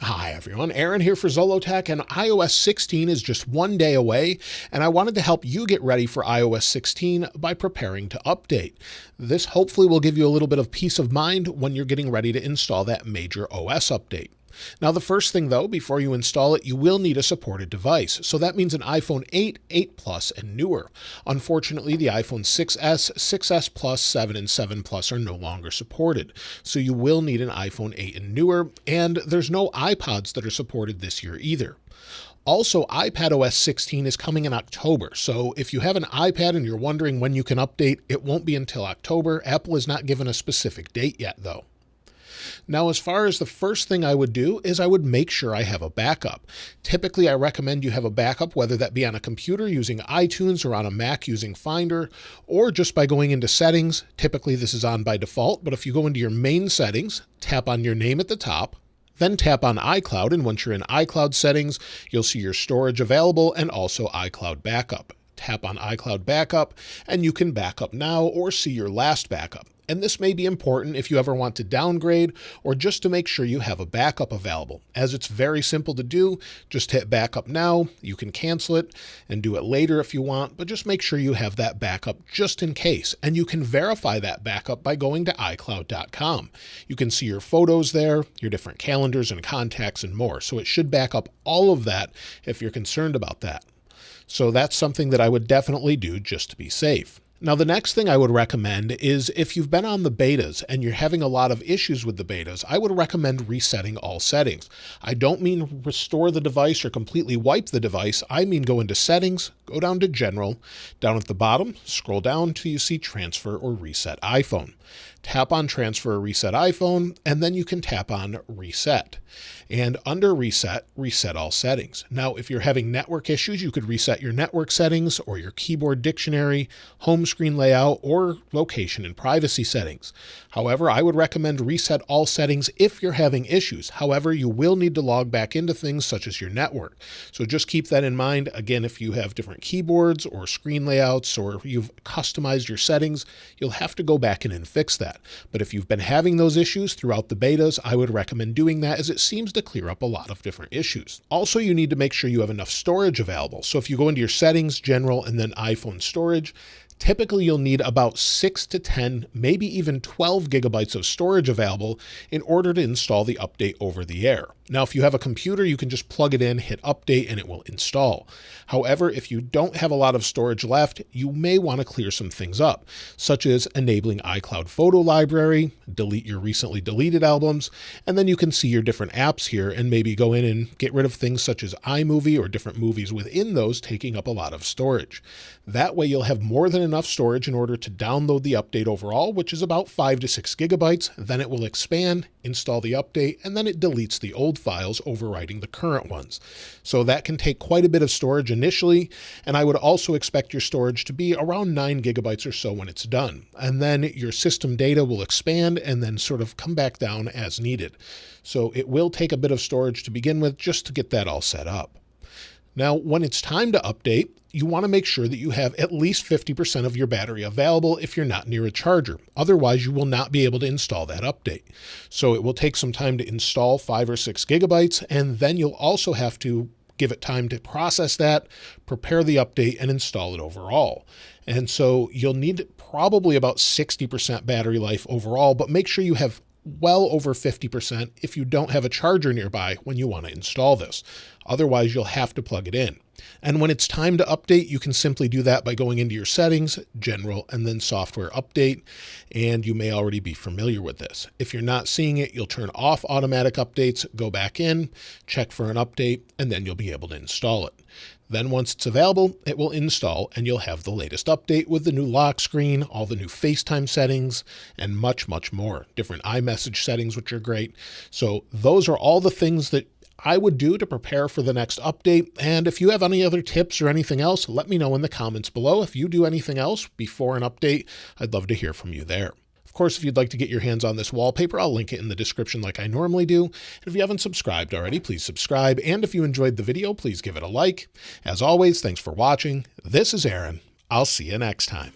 Hi everyone, Aaron here for Zollotech, and iOS 16 is just one day away, and I wanted to help you get ready for iOS 16 by preparing to update. This hopefully will give you a little bit of peace of mind when you're getting ready to install that major OS update. Now the first thing though, before you install it, you will need a supported device. So that means an iPhone 8, 8 Plus, and newer. Unfortunately, the iPhone 6S, 6S Plus, 7, and 7 Plus are no longer supported. So you will need an iPhone 8 and newer, and there's no iPods that are supported this year either. Also, iPadOS 16 is coming in October, so if you have an iPad and you're wondering when you can update, it won't be until October. Apple has not given a specific date yet though. Now, as far as the first thing I would do is I would make sure I have a backup. Typically, I recommend you have a backup, whether that be on a computer using iTunes or on a Mac using Finder, or just by going into settings. Typically, this is on by default, but if you go into your main settings, tap on your name at the top, then tap on iCloud, and once you're in iCloud settings, you'll see your storage available and also iCloud backup. Tap on iCloud backup, and you can backup now or see your last backup. And this may be important if you ever want to downgrade or just to make sure you have a backup available. As it's very simple to do, just hit backup now. You can cancel it and do it later if you want, but just make sure you have that backup just in case. And you can verify that backup by going to iCloud.com. You can see your photos there, your different calendars and contacts and more. So it should back up all of that if you're concerned about that. So that's something that I would definitely do just to be safe. Now, the next thing I would recommend is if you've been on the betas and you're having a lot of issues with the betas, I would recommend resetting all settings. I don't mean restore the device or completely wipe the device. I mean go into settings, go down to general, down at the bottom, scroll down till you see transfer or reset iPhone. Tap on transfer or reset iPhone, and then you can tap on reset. And under reset, reset all settings. Now, if you're having network issues, you could reset your network settings or your keyboard dictionary, home screen layout, or location and privacy settings. However, I would recommend reset all settings if you're having issues. However, you will need to log back into things such as your network. So just keep that in mind. Again, if you have different keyboards or screen layouts or you've customized your settings, you'll have to go back in and fix that. But if you've been having those issues throughout the betas, I would recommend doing that as it seems to clear up a lot of different issues. Also, you need to make sure you have enough storage available. So if you go into your settings, general, and then iPhone storage, typically you'll need about 6 to 10, maybe even 12 gigabytes of storage available in order to install the update over the air. Now, if you have a computer, you can just plug it in, hit update, and it will install. However, if you don't have a lot of storage left, you may want to clear some things up, such as enabling iCloud Photo Library, delete your recently deleted albums, and then you can see your different apps here and maybe go in and get rid of things such as iMovie or different movies within those taking up a lot of storage. That way you'll have more than enough storage in order to download the update overall, which is about 5 to 6 gigabytes. Then it will expand, install the update, and then it deletes the old files, overwriting the current ones. So that can take quite a bit of storage initially, and I would also expect your storage to be around 9 gigabytes or so when it's done. And then your system data will expand and then sort of come back down as needed. So it will take a bit of storage to begin with just to get that all set up. Now, when it's time to update, you want to make sure that you have at least 50% of your battery available if you're not near a charger. Otherwise, you will not be able to install that update. So it will take some time to install 5 or 6 gigabytes, and then you'll also have to give it time to process that, prepare the update, and install it overall. And so you'll need probably about 60% battery life overall, but make sure you have well over 50% if you don't have a charger nearby when you want to install this. Otherwise, you'll have to plug it in. And when it's time to update, you can simply do that by going into your settings, general, and then software update. And you may already be familiar with this. If you're not seeing it, you'll turn off automatic updates, go back in, check for an update, and then you'll be able to install it. Then once it's available, it will install and you'll have the latest update with the new lock screen, all the new FaceTime settings, and much, much more. Different iMessage settings, which are great. So those are all the things that I would do to prepare for the next update. And if you have any other tips or anything else, let me know in the comments below. If you do anything else before an update, I'd love to hear from you there. Of course, if you'd like to get your hands on this wallpaper, I'll link it in the description like I normally do. And if you haven't subscribed already, please subscribe. And if you enjoyed the video, please give it a like. As always, thanks for watching. This is Aaron. I'll see you next time.